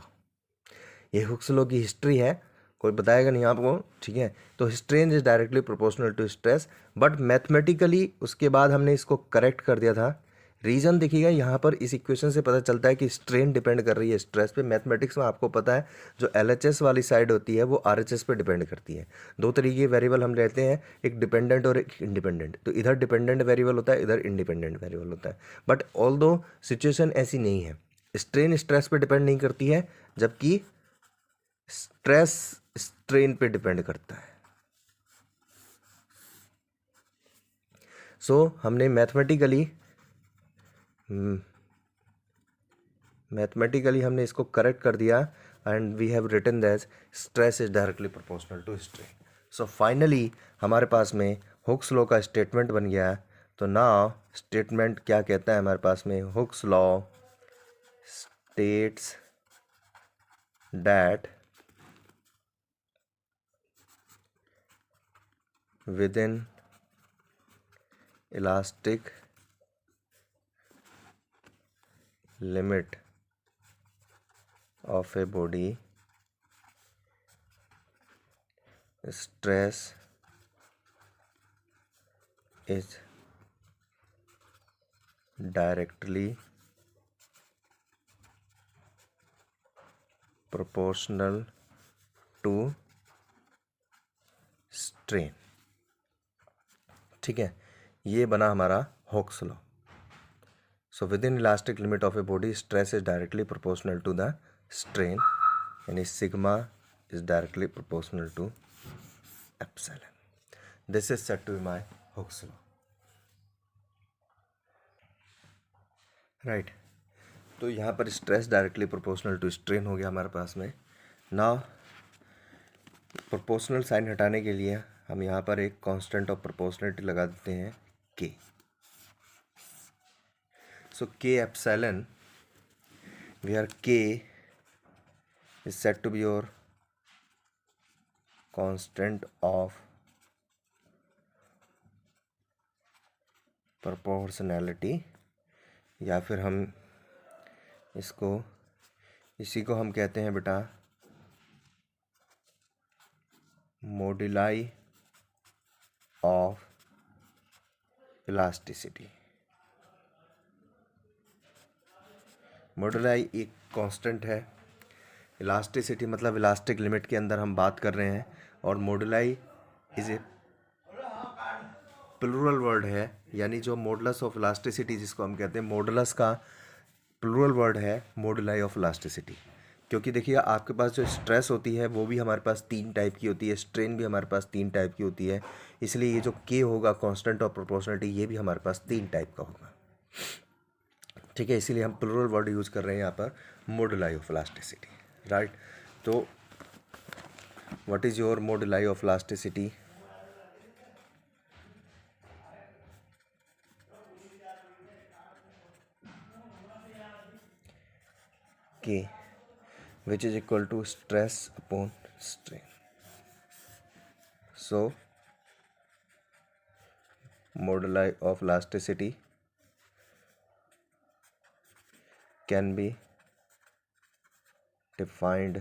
ये हुक्स लॉ की हिस्ट्री है, कोई बताएगा नहीं आपको, ठीक है। तो strain is directly proportional to stress, but mathematically उसके बाद हमने इसको करेक्ट कर दिया था। रीज़न देखिएगा यहाँ पर, इस इक्वेशन से पता चलता है कि स्ट्रेन डिपेंड कर रही है स्ट्रेस पे। मैथमेटिक्स में आपको पता है जो एलएचएस वाली साइड होती है वो आरएचएस पे डिपेंड करती है। दो तरीके के वेरिएबल हम लेते हैं, एक डिपेंडेंट और एक इंडिपेंडेंट। तो इधर डिपेंडेंट वेरिएबल होता है, इधर इंडिपेंडेंट वेरिएबल होता है। बट ऑल्दो सिचुएशन ऐसी नहीं है, स्ट्रेन स्ट्रेस पे डिपेंड नहीं करती है, जबकि स्ट्रेस स्ट्रेन पे डिपेंड करता है। सो हमने मैथमेटिकली हमने इसको करेक्ट कर दिया and we have written that stress is directly proportional to strain. So finally हमारे पास में हुक्स लॉ का स्टेटमेंट बन गया। तो नाउ स्टेटमेंट क्या कहता है हमारे पास में? Hooke's law states that within elastic limit of a body, stress is directly proportional to strain। ठीक है, ये बना हमारा Hooke's law. So within elastic limit of a body stress is directly proportional to the strain, यानी sigma is directly proportional to epsilon. This is said to be my Hooke's law, right. तो यहाँ पर stress directly proportional to strain हो गया हमारे पास में। Now proportional sign हटाने के लिए हम यहाँ पर एक कांस्टेंट ऑफ प्रोपोर्शनलिटी लगा देते हैं K. So K epsilon where K is said to be your constant of proportionality, या फिर हम इसी को हम कहते हैं बेटा मॉड्यूलाई ऑफ इलास्टिसिटी। मॉड्यूलाई एक कांस्टेंट है, इलास्टिसिटी मतलब इलास्टिक लिमिट के अंदर हम बात कर रहे हैं, और मॉड्यूलाई इज ए प्लूरल वर्ड है, यानी जो मॉडुलस ऑफ इलास्टिसिटी जिसको हम कहते हैं, मॉडुलस का प्लूरल वर्ड है मॉड्यूलाई ऑफ इलास्टिसिटी। क्योंकि देखिए आपके पास जो स्ट्रेस होती है वो भी हमारे पास 3 टाइप की होती है, स्ट्रेन भी हमारे पास 3 टाइप की होती है, इसलिए ये जो के होगा कांस्टेंट ऑफ प्रोपोर्शनलिटी ये भी हमारे पास 3 टाइप का होगा। ठीक है, इसीलिए हम प्लूरल वर्ड यूज़ कर रहे हैं यहाँ पर मॉड्यूलाई ऑफ इलास्टिसिटी, राइट। तो what is your moduli of elasticity? K, which is equal to stress upon strain. So moduli of elasticity can be defined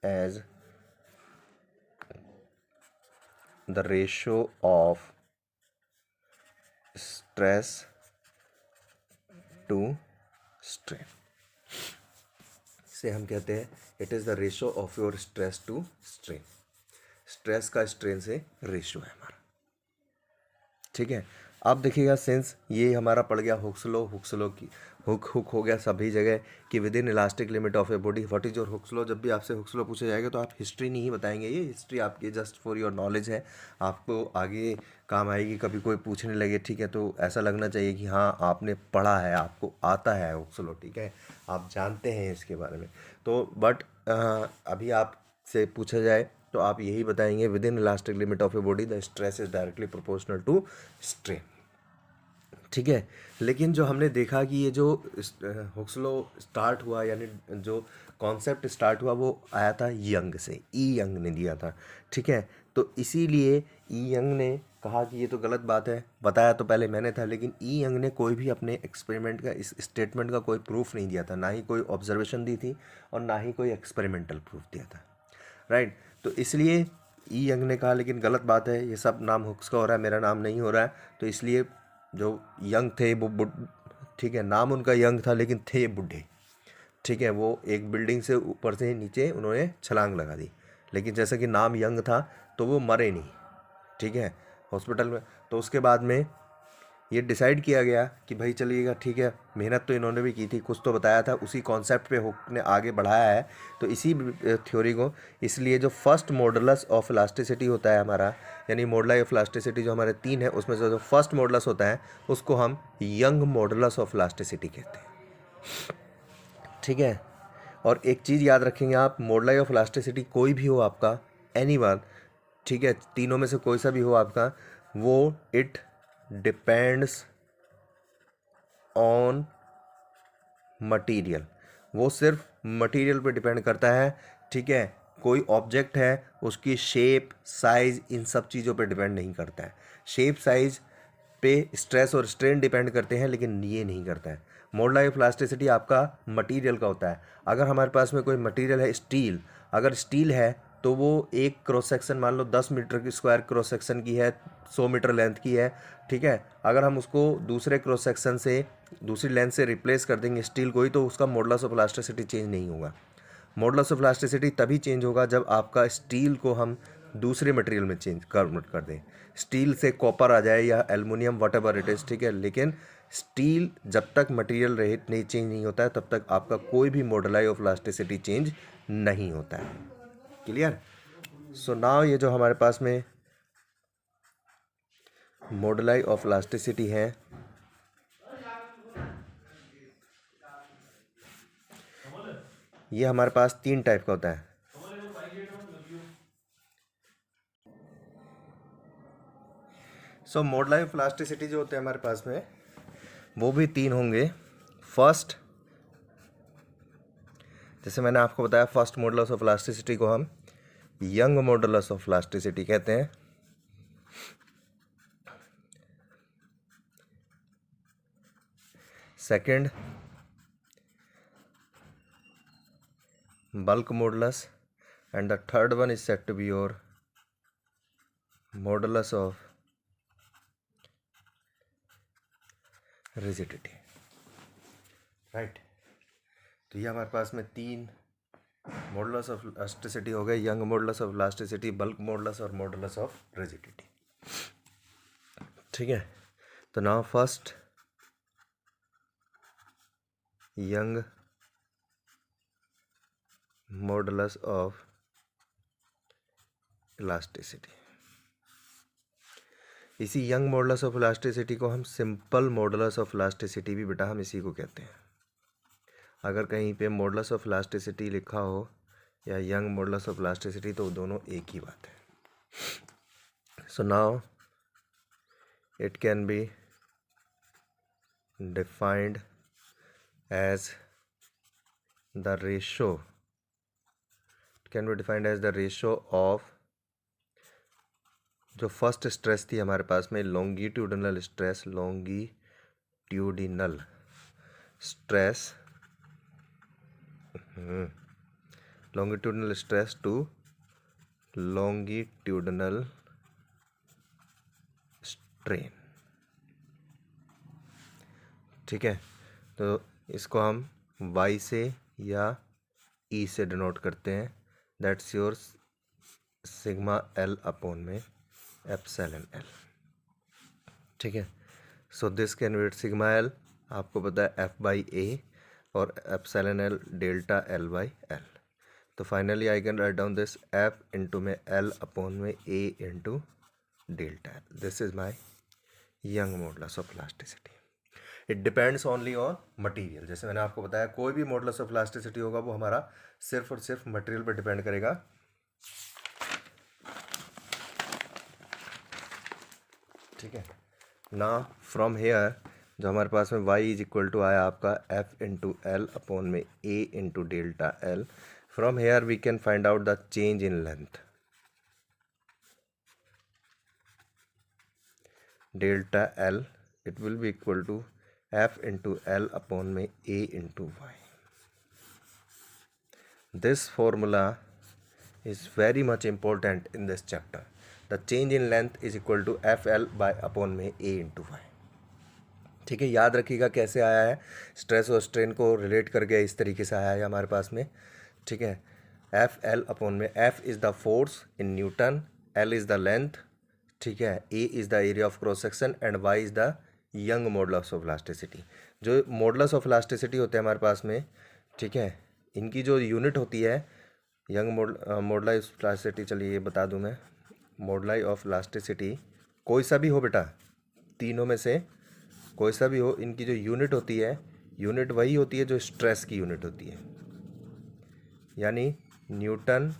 as the ratio of stress to strain. इसे हम कहते हैं it is the ratio of your stress to strain. Stress का strain से ratio है हमारा। ठीक है, अब देखिएगा सिंस ये हमारा पड़ गया हुक्स लॉ की हुक हो गया सभी जगह कि with in elastic limit of a body what is your Hooke's law. जब भी आपसे हुक्स लॉ पूछा जाएगा तो आप हिस्ट्री नहीं बताएंगे, ये हिस्ट्री आपकी जस्ट फॉर योर नॉलेज है, आपको आगे काम आएगी कभी कोई पूछने लगे। ठीक है, तो ऐसा लगना चाहिए कि हाँ आपने पढ़ा है, आपको आता है हुक्स लॉ, ठीक है, आप जानते हैं इसके बारे में। तो बट अभी आपसे पूछा जाए तो आप यही बताएंगे within elastic limit of a body the stress is directly proportional to strain. ठीक है, लेकिन जो हमने देखा कि ये जो हुक्स लॉ स्टार्ट हुआ, यानी जो कॉन्सेप्ट स्टार्ट हुआ वो आया था यंग से, ई यंग ने दिया था। ठीक है, तो इसीलिए ई यंग ने कहा कि ये तो गलत बात है, बताया तो पहले मैंने था, लेकिन ई यंग ने कोई भी अपने एक्सपेरिमेंट का इस स्टेटमेंट का कोई प्रूफ नहीं दिया था, ना ही कोई ऑब्जर्वेशन दी थी और ना ही कोई एक्सपेरिमेंटल प्रूफ दिया था, राइट। तो इसलिए ई यंग ने कहा लेकिन गलत बात है, ये सब नाम हुक्स का हो रहा है, मेरा नाम नहीं हो रहा है, तो इसलिए जो यंग थे वो ठीक है, नाम उनका यंग था लेकिन थे बूढ़े। ठीक है, वो एक बिल्डिंग से ऊपर से नीचे उन्होंने छलांग लगा दी, लेकिन जैसा कि नाम यंग था तो वो मरे नहीं। ठीक है, हॉस्पिटल में। तो उसके बाद में ये डिसाइड किया गया कि भाई चलिएगा ठीक है, मेहनत तो इन्होंने भी की थी, कुछ तो बताया था, उसी कॉन्सेप्ट पे हुक ने आगे बढ़ाया है, तो इसी थ्योरी को, इसलिए जो फर्स्ट मॉडुलस ऑफ इलास्टिसिटी होता है हमारा, यानी मॉडुलाई ऑफ इलास्टिसिटी जो हमारे 3 है उसमें से जो फर्स्ट मॉडुलस होता है उसको हम यंग मॉडुलस ऑफ इलास्टिसिटी कहते हैं। ठीक है, और एक चीज़ याद रखेंगे आप, मॉडुलाई ऑफ इलास्टिसिटी कोई भी हो आपका, एनीवन, ठीक है, तीनों में से कोई सा भी हो आपका, वो इट डिपेंड्स ऑन मटेरियल, वो सिर्फ मटेरियल पे डिपेंड करता है। ठीक है, कोई ऑब्जेक्ट है उसकी शेप साइज इन सब चीज़ों पे डिपेंड नहीं करता है। शेप साइज पे स्ट्रेस और स्ट्रेन डिपेंड करते हैं, लेकिन ये नहीं करता है। मॉडुलाई ऑफ इलास्टिसिटी आपका मटेरियल का होता है। अगर हमारे पास में कोई मटेरियल है स्टील, अगर स्टील है तो वो एक क्रॉस सेक्शन मान लो 10 मीटर की स्क्वायर क्रॉस सेक्शन की है, 100 मीटर लेंथ की है। ठीक है, अगर हम उसको दूसरे क्रॉस सेक्शन से दूसरी लेंथ से रिप्लेस कर देंगे स्टील को ही, तो उसका मॉडुलस ऑफ इलास्टिसिटी चेंज नहीं होगा। मॉडुलस ऑफ इलास्टिसिटी तभी चेंज होगा जब आपका स्टील को हम दूसरे मटेरियल में चेंज कन्वर्ट कर दें, स्टील से कॉपर आ जाए या aluminium what ever it is. ठीक है, लेकिन स्टील जब तक मटेरियल रेट नहीं चेंज नहीं होता है तब तक आपका कोई भी मॉडुलाई ऑफ इलास्टिसिटी चेंज नहीं होता है। क्लियर? सो नाउ ये जो हमारे पास में मॉडुलाई ऑफ इलास्टिसिटी है, ये हमारे पास 3 टाइप का होता है। सो मॉडुलस ऑफ इलास्टिसिटी जो होते हैं हमारे पास में वो भी 3 होंगे। फर्स्ट, जैसे मैंने आपको बताया, फर्स्ट मॉडुलस ऑफ इलास्टिसिटी को हम यंग मॉडुलस ऑफ इलास्टिसिटी कहते हैं। Second, bulk modulus, and the third one is said to be your modulus of rigidity, right? तो ये हमारे पास में 3 मॉडुलस ऑफ इलास्टिसिटी हो गए, young modulus of elasticity, bulk modulus और मॉडुलस ऑफ रिजिडिटी। ठीक है, तो now first young modulus of elasticity. इसी यंग मॉडुलस ऑफ इलास्टिसिटी को हम सिंपल मॉडुलस ऑफ इलास्टिसिटी भी बेटा हम इसी को कहते हैं। अगर कहीं पे मॉडुलस ऑफ इलास्टिसिटी लिखा हो या यंग मॉडुलस ऑफ इलास्टिसिटी तो दोनों एक ही बात है। So now it can be defined as the ratio, can be defined as the ratio of, जो फर्स्ट स्ट्रेस थी हमारे पास में longitudinal stress, longitudinal stress, longitudinal stress to longitudinal strain. ठीक है, तो इसको हम y से या E से डिनोट करते हैं। That's your sigma L upon में एप्सिलॉन L। ठीक है, so this can be sigma L, आपको पता है F बाई A, और epsilon L delta L by L। तो finally I can write down this F into में L अपॉन में A into delta L। This is my young modulus of elasticity. It depends only on material. जैसे मैंने आपको बताया, कोई भी modulus of elasticity होगा वो हमारा सिर्फ और सिर्फ मटेरियल पर डिपेंड करेगा। ठीक है, ना फ्रॉम हेयर जो हमारे पास में y इज इक्वल टू आया आपका F इंटू एल अपॉन में A into delta L। From here we can find out the change in length, delta L it will be equal to F into L upon में A into y। This formula is very much important in this chapter. The change in length is equal to FL by upon में A into y। ठीक है, याद रखिएगा कैसे आया है, stress और स्ट्रेन को रिलेट करके इस तरीके से आया है हमारे पास में। ठीक है, FL अपॉन में F is the force in newton, L is the length, ठीक है, A is the area of cross section and Y is the young modulus of elasticity. जो मॉडुलस ऑफ इलास्टिसिटी होते हैं हमारे पास में, ठीक है, इनकी जो यूनिट होती है यंग मॉडुलाई ऑफ इलास्टिसिटी, चलिए ये बता दूं मैं, मॉडुलाई ऑफ इलास्टिसिटी कोई सा भी हो बेटा, तीनों में से कोई सा भी हो, इनकी जो यूनिट होती है, यूनिट वही होती है जो स्ट्रेस की यूनिट होती है, यानी न्यूटन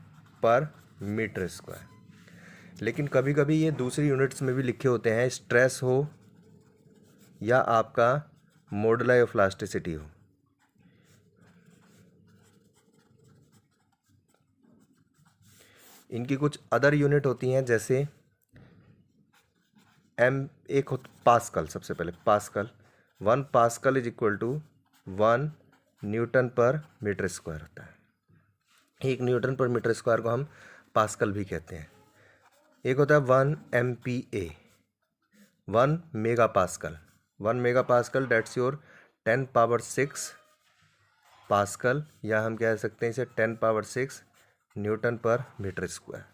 पर मीटर स्क्वायर। लेकिन कभी कभी ये दूसरी यूनिट्स में भी लिखे होते हैं, स्ट्रेस हो या आपका मॉडुलाई ऑफ इलास्टिसिटी हो। इनकी कुछ अदर यूनिट होती हैं, जैसे एम, एक हो पास्कल, सबसे पहले pascal, 1 pascal is equal to 1 newton per metre square होता है। 1 न्यूटन पर मीटर स्क्वायर को हम पास्कल भी कहते हैं। एक होता है 1 MPa, 1 mega pascal, 1 mega pascal that's your 10 power 6 pascal, या हम कह सकते हैं इसे 10 power 6 newton per metre square.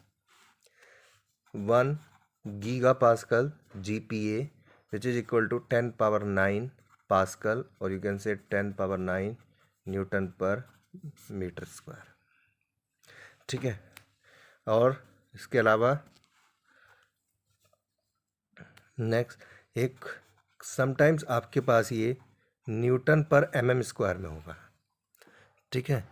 1 giga pascal GPa which is equal to 10 power 9 pascal, और you can say 10 power 9 newton per metre square. ठीक है, और इसके अलावा नेक्स्ट एक समटाइम्स आपके पास ये न्यूटन पर mm स्क्वायर में होगा। ठीक है,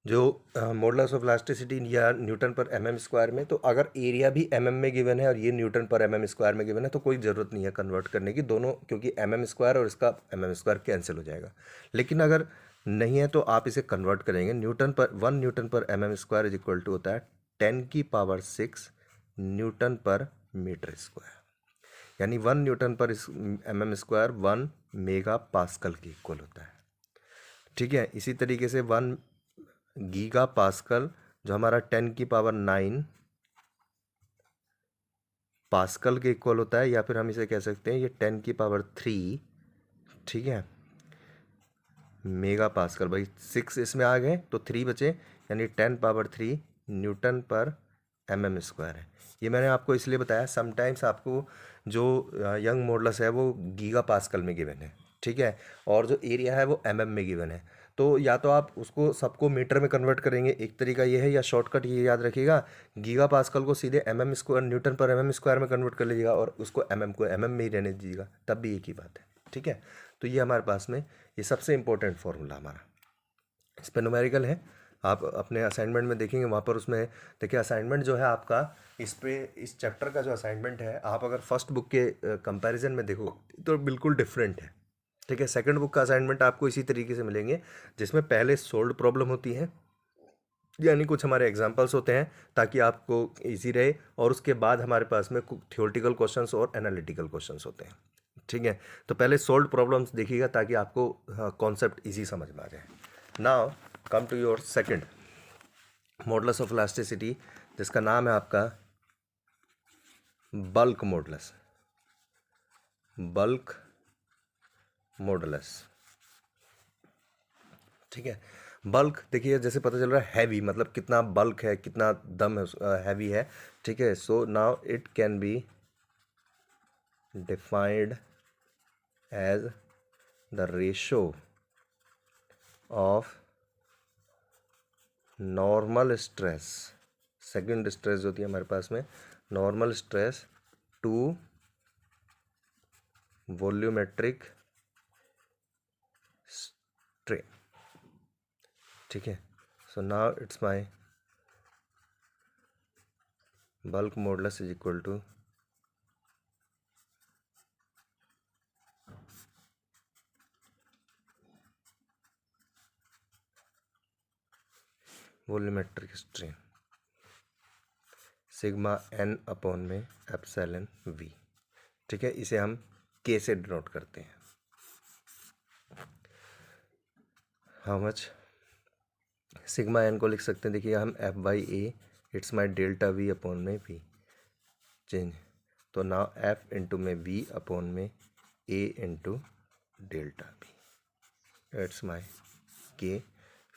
जो मॉडुलस ऑफ इलास्टिसिटी या Newton per M M square में, तो अगर एरिया भी एम एम में गिवन है और ये Newton per M M square में गिवन है तो कोई ज़रूरत नहीं है कन्वर्ट करने की, दोनों, क्योंकि एम एम स्क्वायर और इसका एम एम स्क्वायर कैंसिल हो जाएगा। लेकिन अगर नहीं है तो आप इसे कन्वर्ट करेंगे। न्यूटन पर 1 newton per M M square is equal to होता है 10⁶ न्यूटन पर मीटर स्क्वायर, यानी 1 newton per M M square 1 mega pascal के इक्वल होता है। ठीक है, इसी तरीके से 1 गीगा पास्कल जो हमारा 10⁹ पास्कल के इक्वल होता है, या फिर हम इसे कह सकते हैं ये 10⁻3, ठीक है, मेगा पास्कल। भाई 6 इसमें आ गए तो 3 बचे, यानी 10⁻3 Newton per M M square है। ये मैंने आपको इसलिए बताया, समटाइम्स आपको जो यंग मॉडुलस है वो गीगा पास्कल में गिवन है, ठीक है, और जो एरिया है वो एम एम में गिवन है। तो या तो आप उसको सबको मीटर में कन्वर्ट करेंगे, एक तरीका ये है, या शॉर्टकट ये याद रखिएगा, गीगा पास्कल को सीधे M M square Newton per M M square में कन्वर्ट कर लीजिएगा और उसको एम एम को एम एम में ही रहने दीजिएगा, तब भी एक ही बात है। ठीक है, तो ये हमारे पास में ये सबसे इम्पोर्टेंट फॉर्मूला हमारा, इस पर न्यूमेरिकल है, आप अपने असाइनमेंट में देखेंगे वहाँ पर। उसमें देखिए असाइनमेंट जो है आपका, इस पे इस चैप्टर का जो असाइनमेंट है, आप अगर फर्स्ट बुक के कंपैरिजन में देखो तो बिल्कुल डिफरेंट है। ठीक है, सेकंड बुक का असाइनमेंट आपको इसी तरीके से मिलेंगे, जिसमें पहले सोल्व्ड प्रॉब्लम होती है, यानी कुछ हमारे एग्जांपल्स होते हैं ताकि आपको इजी रहे, और उसके बाद हमारे पास में कुछ थियोरेटिकल क्वेश्चंस और एनालिटिकल क्वेश्चंस होते हैं। ठीक है, तो पहले सोल्व्ड प्रॉब्लम्स देखिएगा ताकि आपको कॉन्सेप्ट इजी समझ में आ जाए। Now come to your second modulus of elasticity, जिसका नाम है आपका बल्क मॉडुलस, बल्क मॉडुलस। ठीक है, बल्क देखिए जैसे पता चल रहा है हैवी, मतलब कितना बल्क है, कितना दम है, हैवी है। ठीक है, so now it can be defined as the ratio of normal stress, second stress जो होती है हमारे पास में, normal stress to volumetric strain. ठीक है, so now it's my bulk modulus is equal to volumetric strain sigma n upon में epsilon v। ठीक है, इसे हम k से डिनोट करते हैं। हाउ मच, सिग्मा n को लिख सकते हैं, देखिए हम f/a it's my delta v upon में v चेंज, तो नाउ f इंटू में v अपॉन में a into delta v, it's my k।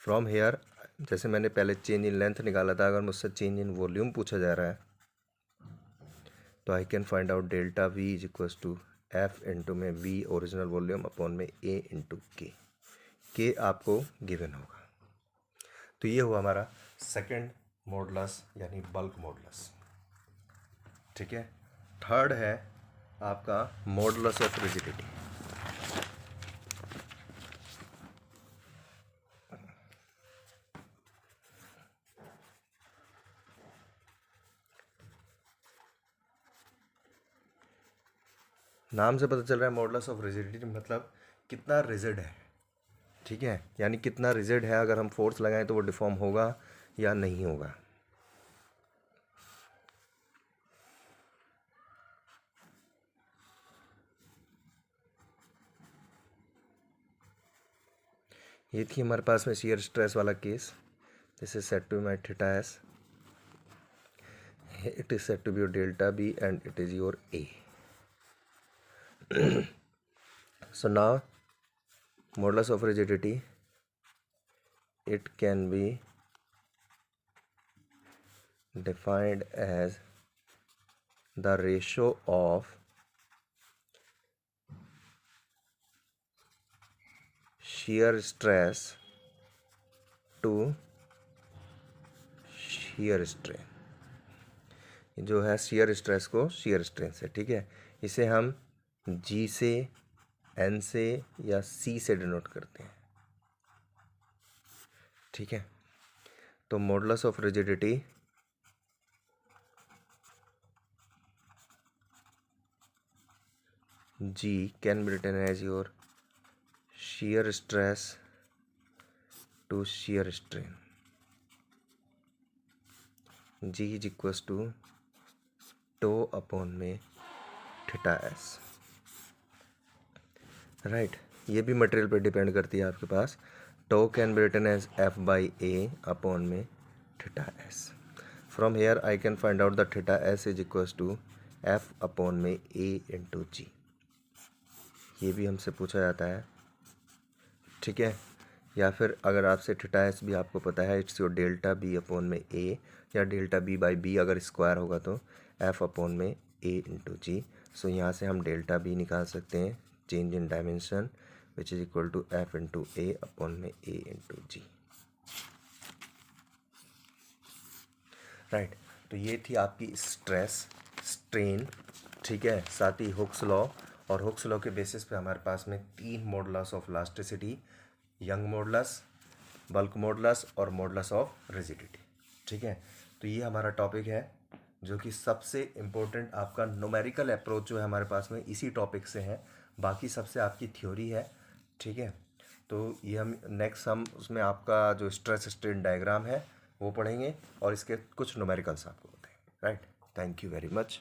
From here, जैसे मैंने पहले चेंज इन लेंथ निकाला था, अगर मुझसे चेंज इन वॉल्यूम पूछा जा रहा है तो I can find out delta v is equals to f into में v ओरिजिनल वॉल्यूम अपॉन में a इंटू k आपको गिवन होगा। तो ये हुआ हमारा सेकंड मॉडुलस यानी बल्क मॉडुलस। ठीक है, थर्ड है आपका मॉडुलस ऑफ रिजिडिटी। नाम से पता चल रहा है मॉडुलस ऑफ रिजिडिटी मतलब कितना रिजिड है। ठीक है, यानी कितना रिजिड है, अगर हम फोर्स लगाएं तो वो डिफॉर्म होगा या नहीं होगा। ये थी हमारे पास में शियर स्ट्रेस वाला case, this is set to my theta S, it is set to be your delta B and it is your A. So now modulus of rigidity, it can be defined as the ratio of shear stress to shear strain, जो है shear stress को shear strain से। ठीक है, इसे हम G से, N से या C से डिनोट करते हैं। ठीक है, तो modulus of rigidity G can be written as your shear stress to shear strain. G is equals to tau upon में थीटा एस, राइट। ये भी मटेरियल पे डिपेंड करती है आपके पास। Tau can be written as F by A upon में theta S. From here I can find out the theta S is equals to F upon में ए इंटू जी। ये भी हमसे पूछा जाता है, ठीक है। या फिर अगर आपसे थीटा एस भी आपको पता है, it's your delta B upon में ए, या डेल्टा बी बाई बी अगर स्क्वायर होगा तो एफ अपॉन में ए इंटू जी। सो यहाँ से हम डेल्टा बी निकाल सकते हैं, change in dimension, which is equal to F into A upon में ए इंटू जी, राइट। तो ये थी आपकी स्ट्रेस स्ट्रेन, ठीक है। साथ ही हुक्स लॉ, और हुक्स लॉ के बेसिस पे हमारे पास में 3 modulus of elasticity, young modulus, bulk modulus और मॉडुलस ऑफ रिजिडिटी, ठीक है। तो ये हमारा टॉपिक है जो कि सबसे इम्पोर्टेंट आपका न्यूमेरिकल अप्रोच जो है हमारे पास में इसी टॉपिक से है, बाकी सबसे आपकी थ्योरी है, ठीक है। तो ये हम नेक्स्ट हम उसमें आपका जो स्ट्रेस स्ट्रेन डायग्राम है वो पढ़ेंगे और इसके कुछ न्यूमेरिकल्स आपको बताएंगे, right. Thank you very much.